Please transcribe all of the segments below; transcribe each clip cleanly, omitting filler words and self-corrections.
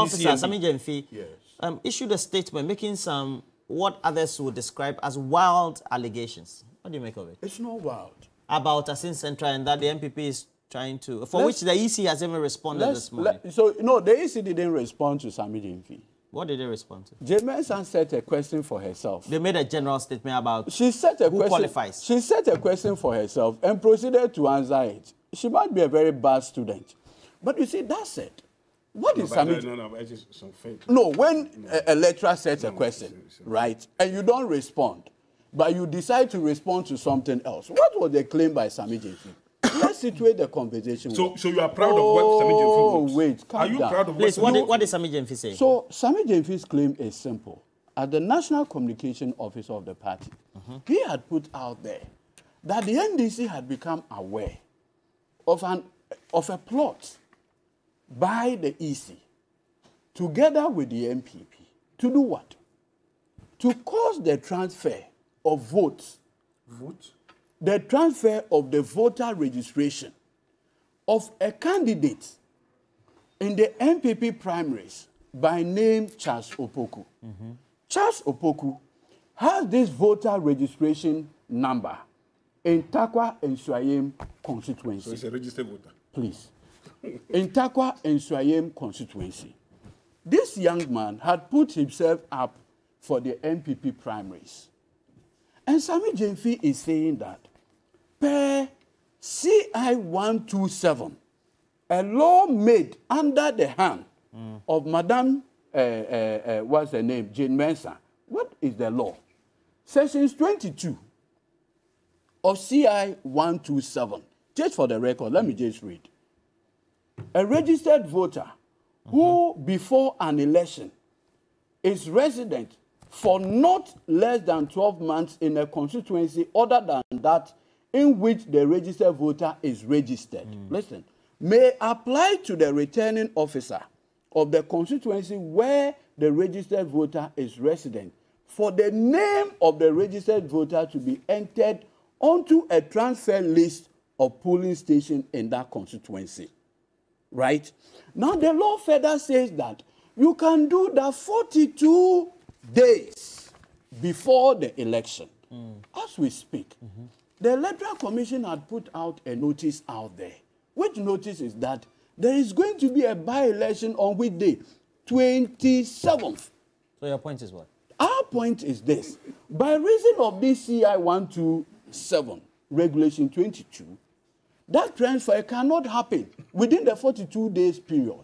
officer, Sammy Jemfi, yes. Issued a statement making some what others would describe as wild allegations. What do you make of it? It's not wild. About Assin Central and that the NPP is trying to, for which the EC has even responded this morning. So, no, the EC didn't respond to Sammy Jemfi. What did they respond to? Jemfi set a question for herself. They made a general statement about who qualifies. She set a question for herself and proceeded to answer it. She might be a very bad student. But you see, that's it. What is Sammy? No, when a lecturer sets a question, right, and you don't respond, but you decide to respond to something else, what was the claim by Sammy Jemfi? Let's situate the conversation. So you are proud of what Sammy Jemfi wants? Oh, wait, calm down. Are you proud of Please, what is Sammy Jemfi saying? So Sammy Jemfi's claim is simple. As the National Communication Officer of the party, he had put out there that the NDC had become aware of a plot by the EC, together with the NPP, to do what? To cause the transfer of votes. Vote? The transfer of the voter registration of a candidate in the NPP primaries by name Charles Opoku. Charles Opoku has this voter registration number in Takwa and Swayem constituency. So he's a registered voter? Please. In Takwa and Swayem constituency. This young man had put himself up for the NPP primaries. And Sammy Jemfi is saying that per CI 127, a law made under the hand of Madame, what's her name, Jane Mensah. What is the law? Sections 22 of CI 127. Just for the record, let me just read. A registered voter who, before an election, is resident for not less than 12 months in a constituency other than that in which the registered voter is registered. Listen, may apply to the returning officer of the constituency where the registered voter is resident for the name of the registered voter to be entered onto a transfer list of polling stations in that constituency. Right? Now, the law further says that you can do that 42 days before the election. As we speak, the Electoral Commission had put out a notice out there. Which notice is that there is going to be a by-election on which day? 27th. So your point is what? Our point is this. By reason of this CI 127, Regulation 22, that transfer cannot happen within the 42 days period.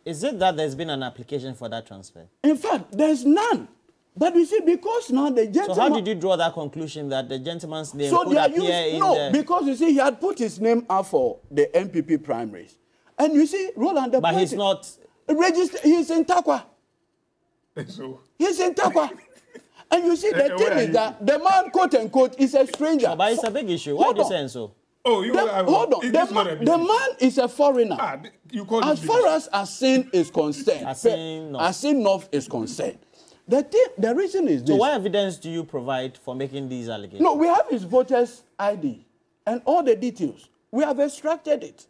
Is it that there's been an application for that transfer? In fact, there's none. But you see, because now the gentleman... So how did you draw that conclusion that the gentleman's name could appear in No, because you see, he had put his name up for the NPP primaries. And you see, Roland... But he's not... Registered, he's in Takwa. So... He's in Takwa. And you see, the thing is that the man, quote unquote, is a stranger. No, but it's a big issue. Why are you saying so? Oh, hold on. The man is a foreigner. As far as Assin is concerned, Assin North is concerned. The reason is this. So what evidence do you provide for making these allegations? No, we have his voter's ID and all the details. We have extracted it.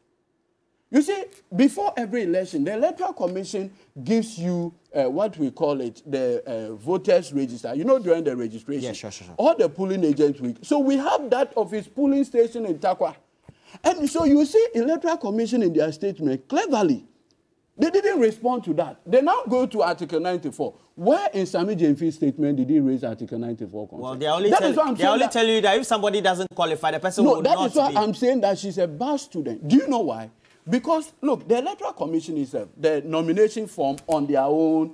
You see, before every election, the Electoral Commission gives you what we call it, the voters register. You know, during the registration. Yeah, sure. All the polling agents. So we have that of his polling station in Takwa. And so you see, Electoral Commission in their statement, cleverly, they didn't respond to that. They now go to Article 94. Where in Sammy Jemfi's statement did he raise Article 94? Well, they only tell you that if somebody doesn't qualify, the person will not be... No, that is why I'm saying that she's a bad student. Do you know why? Because, look, the Electoral Commission is the nomination form on their own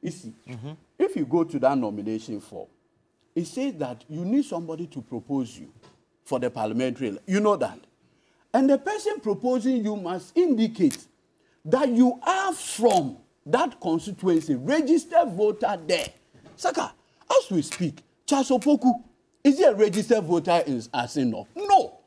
issue. If you go to that nomination form, it says that you need somebody to propose you for the parliamentary election. You know that. And the person proposing you must indicate that you are from that constituency, registered voter there. Saka, as we speak, Charles Opoku, is he a registered voter in Assin North? No.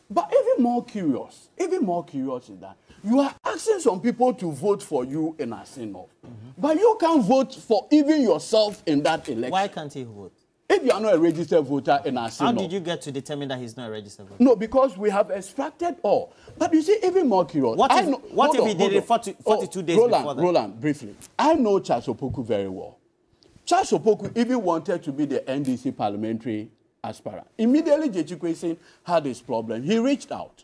But even more curious is that you are asking some people to vote for you in Assin North. But you can't vote for even yourself in that election. Why can't he vote? If you are not a registered voter in Assin, how did you get to determine that he's not a registered voter? No, because we have extracted all. But you see, even more curious. What if he did it 42 days before that? Roland, briefly. I know Charles Opoku very well. Charles Opoku even wanted to be the NDC parliamentary aspirant. Immediately, J.G. Kwesi had this problem. He reached out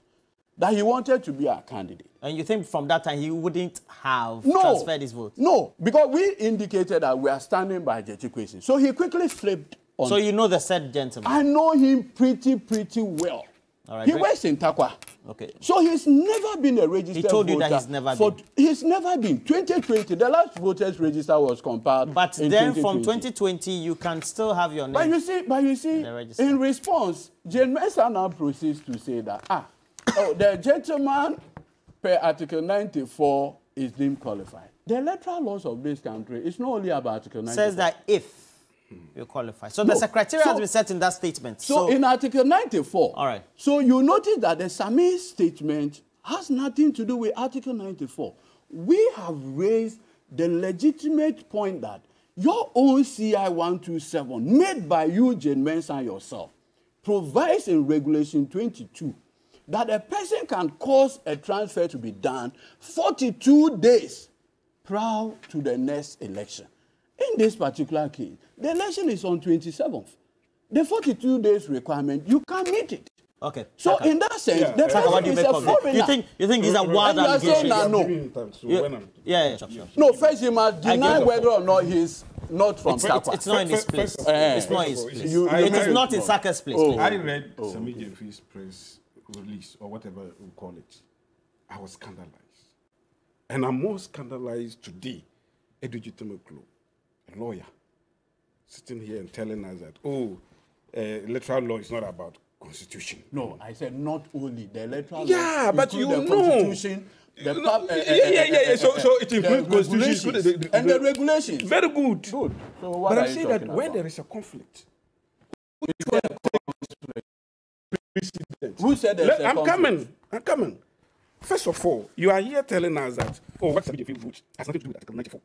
that he wanted to be our candidate. And you think from that time he wouldn't have transferred his vote? No, because we indicated that we are standing by J.G. Kwesi. So he quickly flipped on. So you know the said gentleman? I know him pretty well. All right, he works in Takwa. Okay. So he's never been a registered voter. He told you that he's never been. He's never been. 2020, the last voters register was compiled. But then from 2020, you can still have your name. But you see, in response, Jane Mensah now proceeds to say that, the gentleman per Article 94 is deemed qualified. The electoral laws of this country is not only about Article 94. Says that if you qualify. So the criteria has been set in that statement. So in Article 94, all right. So you notice that the Sami statement has nothing to do with Article 94. We have raised the legitimate point that your own CI 127, made by you, Jane Mensah yourself, provides in Regulation 22 that a person can cause a transfer to be done 42 days prior to the next election. In this particular case, the election is on 27th. The 42 days requirement, you can't meet it. Okay. So in that sense, the person is a foreigner. You think he's a wild allegation? No, first he must deny whether or not he's not from Takwa. It's not in his place. It's not his place. It is not in Saka's place. I read Sami Jemfi's press release, or whatever we call it. I was scandalized. And I'm more scandalized today. Edwin Temeklo, a lawyer, sitting here and telling us that, electoral law is not about constitution. No, I said not only the electoral law. Yeah, but you the know. Constitution, So it includes constitution and the regulations. Very good. So what but are I you say that talking when about? there is a conflict, who said there's a conflict? I'm coming. First of all, you are here telling us that, what's the vote has nothing to do with Article 94.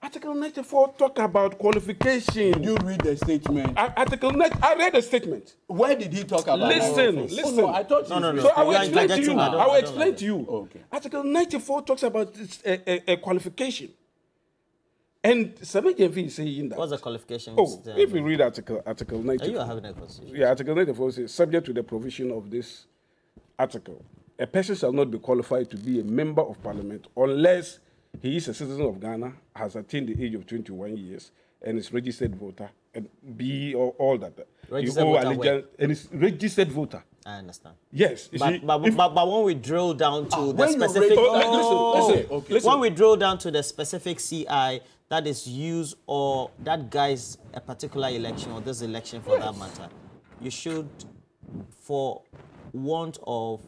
Article 94 talk about qualification. Did you read the statement? Article 9, I read the statement. Where did he talk about? Listen. Oh, no, I thought no. So I will explain to you. I will explain to you. Okay. Article 94 talks about a qualification. And Sami Jemfi is saying that. What's the qualification? If you read Article 94. You are having a constitution. Yeah, Article 94 says, subject to the provision of this article, a person shall not be qualified to be a member of parliament unless he is a citizen of Ghana, has attained the age of 21 years, and is registered voter, and be all that. Registered voter where? And is registered voter. I understand. Yes. But when we drill down to the specific... Listen. When we drill down to the specific CI that is used or that guides a particular election or this election for that matter, you should, for want of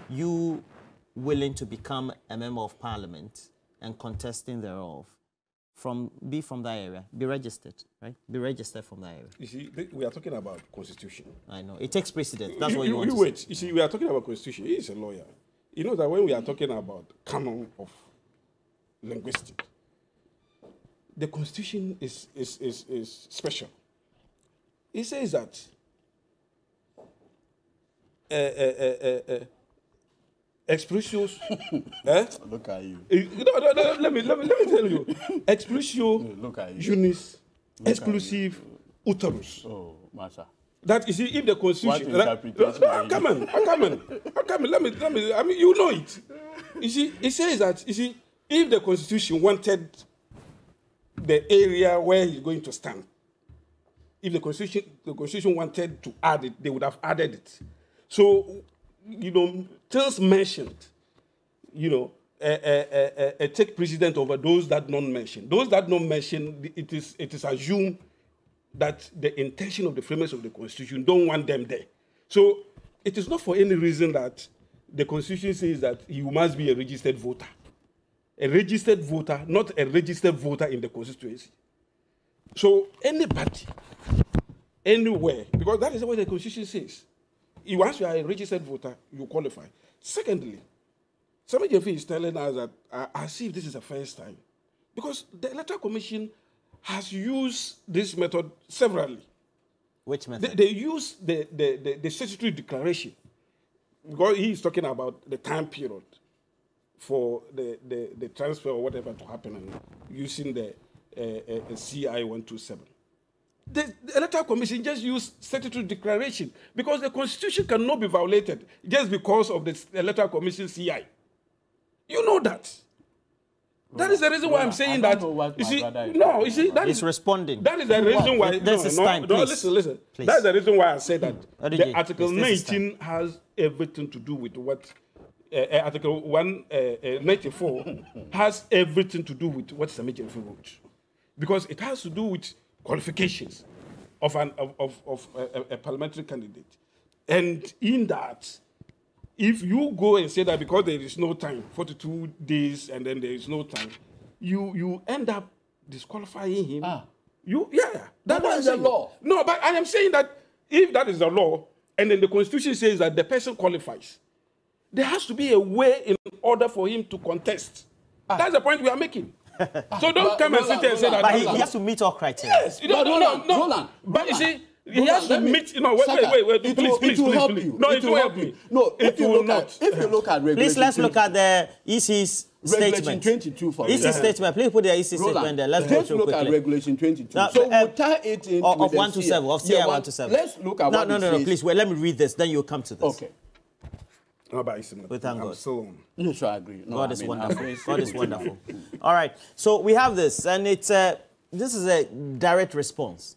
you willing to become a member of parliament and contesting thereof, be from that area, be registered, right? Be registered from that area. You see, we are talking about constitution. I know. It takes precedence. That's what you want to wait. say. You see, we are talking about constitution. He is a lawyer. You know that when we are talking about canon of linguistics, the constitution is special. It says that expressios. Look at you. No, let me tell you. Expressio Look at you. junis exclusive uterus. Oh, Masha. That you see, if the constitution. What interpretation are you? Come on. Let me. I mean, you know it. You see, it says that. You see, if the constitution wanted the area where he's going to stand, if the constitution wanted to add it, they would have added it. So, things mentioned, take precedent over those that not mentioned. Those that not mentioned, it is assumed that the intention of the framers of the Constitution don't want them there. So, it is not for any reason that the Constitution says that you must be a registered voter. A registered voter, not a registered voter in the constituency. So, anybody, anywhere, because that is what the Constitution says. Once you are a registered voter, you qualify. Secondly, somebody is telling us that as if this is the first time. Because the Electoral Commission has used this method severally. Which method? They use the statutory declaration, because he is talking about the time period for the transfer or whatever to happen, and using the CI 127. The Electoral Commission just used statutory declaration because the Constitution cannot be violated just because of the Electoral Commission CI. You know that. That is the reason why I'm saying that. You see, that is responding. That is the reason why. Listen. Please. That's the reason why I said that the Article 19 has everything to do with what Article 194 has everything to do with what Sami Gyamfi wrote, because it has to do with qualifications of a parliamentary candidate, and in that, if you go and say that because there is no time, 42 days, and then there is no time, you end up disqualifying him. That is the law. No, but I am saying that if that is the law, and then the Constitution says that the person qualifies, there has to be a way in order for him to contest. That's the point we are making. So don't come and sit here and say that. But he has to meet all criteria. Yes. No. But you see, he has to meet. Wait. Please. No, it will help me. No, if you look at regulation. Please, let's look at the EC's statement. 22 for EC statement. Please put the EC statement there. Let's look at regulation 22. So we'll tie it in of 127, of CI 127. Let's look at what No, please wait. Let me read this. Then you'll come to this. Okay. We thank God. Yes, I agree. God is wonderful. God is wonderful. All right. So we have this, and it's this is a direct response.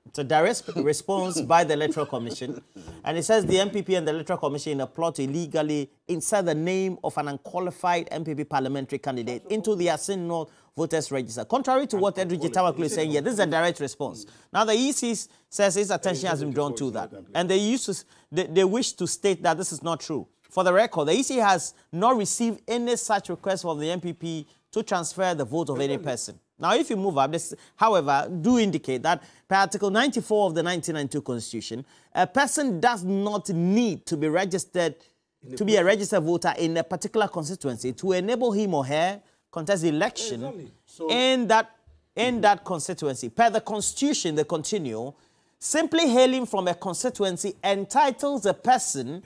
It's a direct response by the Electoral Commission, and it says the NPP and the Electoral Commission in a plot to illegally insert the name of an unqualified NPP parliamentary candidate into the Assin North voters register. Contrary to what Edwin Tawaku is saying here, this is a direct response. Now the EC says his attention has been drawn to that, and they wish to state that this is not true. For the record, the EC has not received any such request from the NPP to transfer the vote of any person. Now, if you move up, this, however, do indicate that per Article 94 of the 1992 Constitution, a person does not need to be registered to be a registered voter in a particular constituency to enable him or her contest the election in that constituency. Per the Constitution, they continue, simply hailing from a constituency entitles a person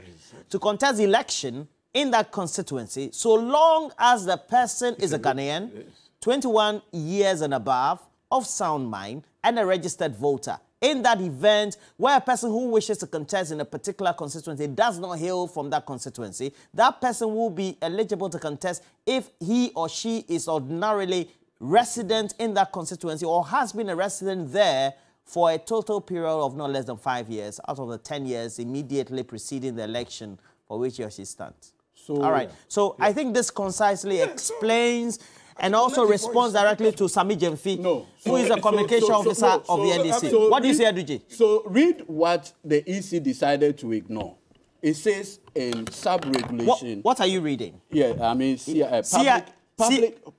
to contest the election in that constituency so long as the person is a Ghanaian, 21 years and above, of sound mind, and a registered voter. In that event, where a person who wishes to contest in a particular constituency does not hail from that constituency, that person will be eligible to contest if he or she is ordinarily resident in that constituency or has been a resident there for a total period of not less than 5 years out of the 10 years immediately preceding the election for which he or she stands. All right. So I think this concisely explains and also responds directly to Sami Gyamfi, who is a communication officer of the NDC. What do you say, Edwige? So read what the EC decided to ignore. It says in sub-regulation... What are you reading? Yeah, I mean,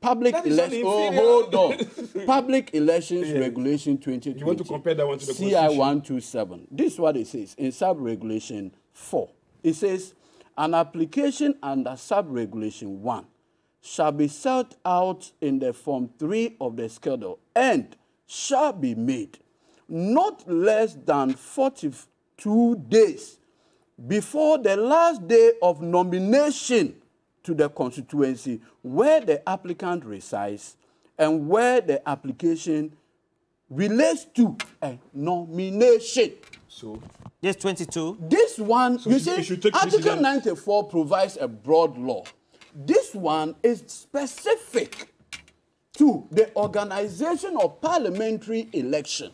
public elections... hold on. Public Elections Regulation 2020. You want to compare that one to the CI 127. This is what it says in sub-regulation 4. It says, an application under sub-regulation 1 shall be set out in the Form 3 of the schedule and shall be made not less than 42 days before the last day of nomination to the constituency where the applicant resides and where the application relates to a nomination. So, yes, 22. This one, so you see, Article 94 provides a broad law. This one is specific to the organization of parliamentary election.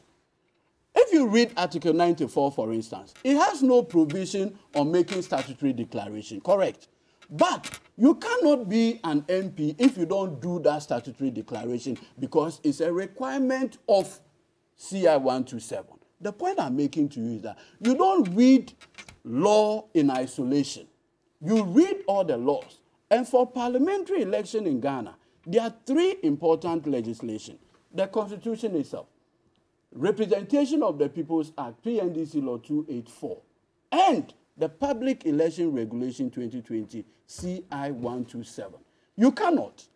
If you read Article 94, for instance, it has no provision on making statutory declaration, correct? But you cannot be an MP if you don't do that statutory declaration because it's a requirement of CI 127. The point I'm making to you is that you don't read law in isolation. You read all the laws. And for parliamentary election in Ghana, there are 3 important legislation. The Constitution itself, Representation of the People's Act, PNDC Law 284, and the Public Election Regulation 2020, CI 127. You cannot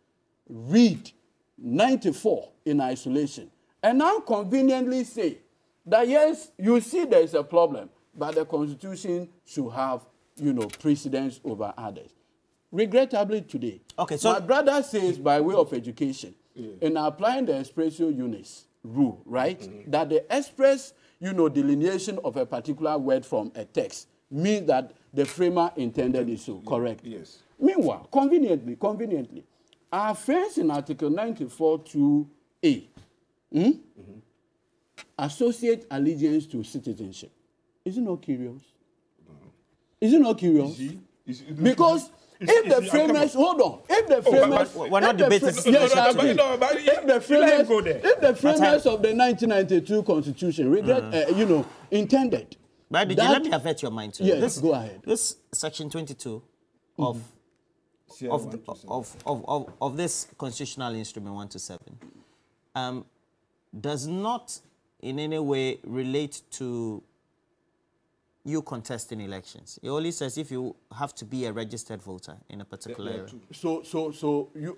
read 94 in isolation and now conveniently say that yes, you see there is a problem, but the Constitution should have, precedence over others. Regrettably today, my brother says by way of education, in applying the expressio unis rule, right, that the express, delineation of a particular word from a text means that the framer intended it so. Correct? Yes. Meanwhile, conveniently, our friends in Article 94(2)(a associate allegiance to citizenship. Is it not curious? No. Is it not curious? Because if the framers, hold on, if the framers, we're not debating. If the framers of the 1992 Constitution, intended. But let me affect your mind too. Yes, go ahead. This section 22 of this constitutional instrument 1 to 7 does not in any way relate to you contesting elections. It only says if you have to be a registered voter in a particular area. So you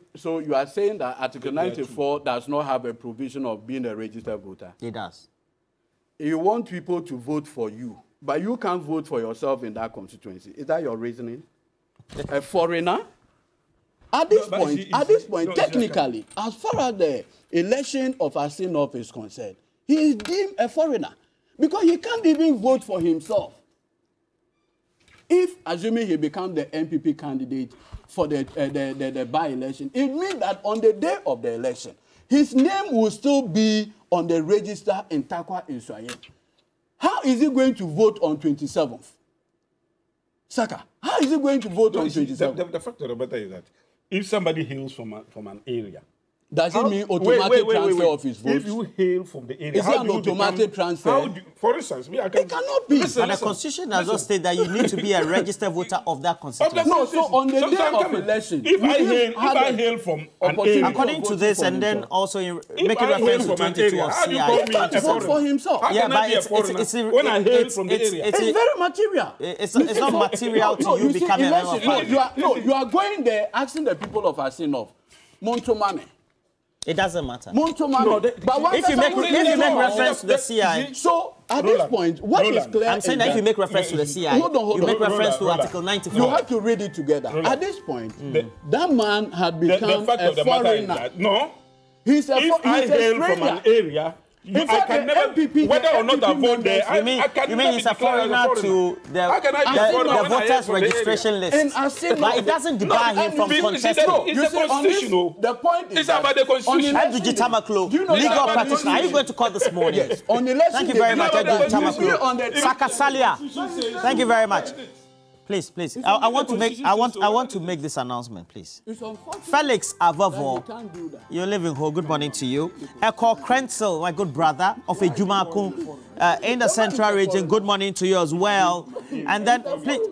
are saying that Article 94 does not have a provision of being a registered voter? It does. You want people to vote for you, but you can't vote for yourself in that constituency. Is that your reasoning? A foreigner? At this point, technically, as far as the election of Assin is concerned, he is deemed a foreigner because he can't even vote for himself. If, assuming he becomes the NPP candidate for the by-election, it means that on the day of the election, his name will still be on the register in Takwa in Swahili. How is he going to vote on 27th? Saka, how is he going to vote on 27th? The fact of the matter is that if somebody hails from an area, does it mean automatic transfer of his vote? If you hail from the area, is it an automatic transfer? For instance, it cannot be. But the Constitution does not state that you need to be a registered voter of that constituency. No, so on the day of election, if I hail from an area, according to this, and then also make a reference to 22 of CI. He can't vote for himself. Yeah, but it's when I hail from the area, it's very material. It's not material to you becoming a member of Parliament. You are going there asking the people of Asinov, Montomane. It doesn't matter. Montomane. No, but if you make reference to the CI. So at this point, what is clear? I'm saying that if you make reference to the CI, you make reference to Article 94. You have to read it together. At this point, that man had become a foreigner. No. He's a if I hail from an area, I can never, NPP, whether or not I vote there, you mean he's a foreigner to the voters' registration list? But it doesn't debar him from contesting. It's a constitutional. The point is about the constitution. Edwin Tamaklo, legal practitioner. Are you going to court this morning? Yes. On election, thank you very much, Edwin Tamaklo. Saka Salia. Thank you very much. Please. I want to make this announcement, please. Felix Avavo, you live in Ho. Good morning to you. Eko Krenzel, my good brother of Ejumakun, in the Central Region. Good morning to you as well. And then, please.